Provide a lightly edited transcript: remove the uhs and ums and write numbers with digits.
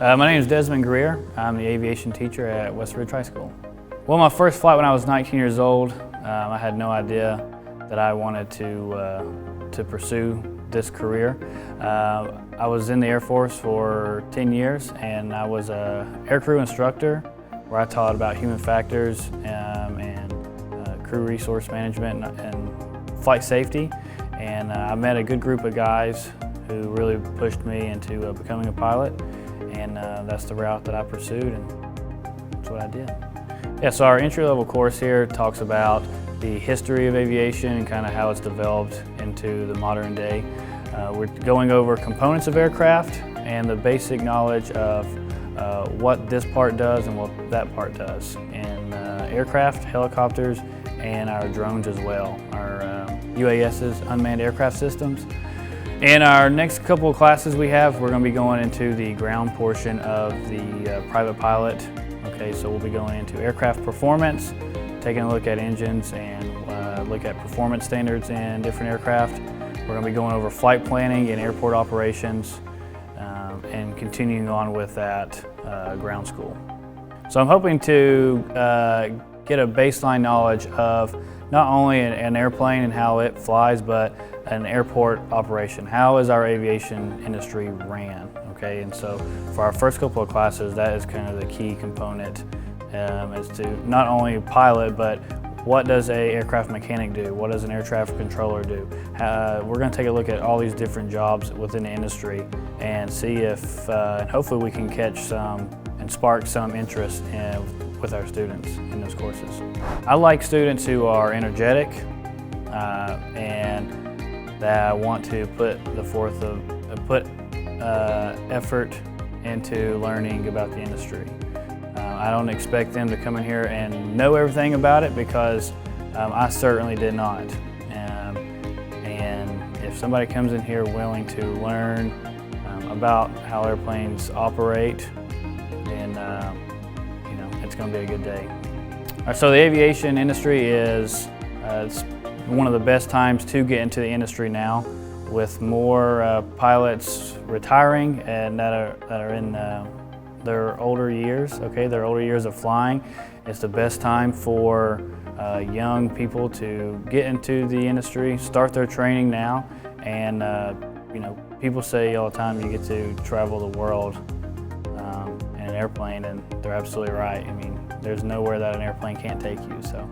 My name is Desmond Greer. I'm the aviation teacher at WRHS High School. Well, my first flight when I was 19 years old, I had no idea that I wanted to pursue this career. I was in the Air Force for 10 years and I was an aircrew instructor where I taught about human factors and crew resource management and flight safety. And I met a good group of guys who really pushed me into becoming a pilot. And that's the route that I pursued, and that's what I did. Yeah, so our entry-level course here talks about the history of aviation and kind of how it's developed into the modern day. We're going over components of aircraft and the basic knowledge of what this part does and what that part does in aircraft, helicopters, and our drones as well, our UASs, unmanned aircraft systems. In our next couple of classes we have, we're going to be going into the ground portion of the private pilot. Okay, so we'll be going into aircraft performance, taking a look at engines and look at performance standards in different aircraft. We're going to be going over flight planning and airport operations and continuing on with that ground school. So I'm hoping to get a baseline knowledge of not only an airplane and how it flies, but an airport operation. How is our aviation industry ran? Okay, and so for our first couple of classes, that is kind of the key component as to not only pilot, but what does an aircraft mechanic do? What does an air traffic controller do? We're going to take a look at all these different jobs within the industry and see if, and hopefully we can catch some and spark some interest with our students in those courses. I like students who are energetic and that want to put effort into learning about the industry. I don't expect them to come in here and know everything about it because I certainly did not. And if somebody comes in here willing to learn about how airplanes operate, then it's going to be a good day. So the aviation industry is it's one of the best times to get into the industry now, with more pilots retiring and that are in their older years. Okay, their older years of flying. It's the best time for young people to get into the industry, start their training now, and people say all the time you get to travel the world in an airplane, and they're absolutely right. I mean, there's nowhere that an airplane can't take you. So.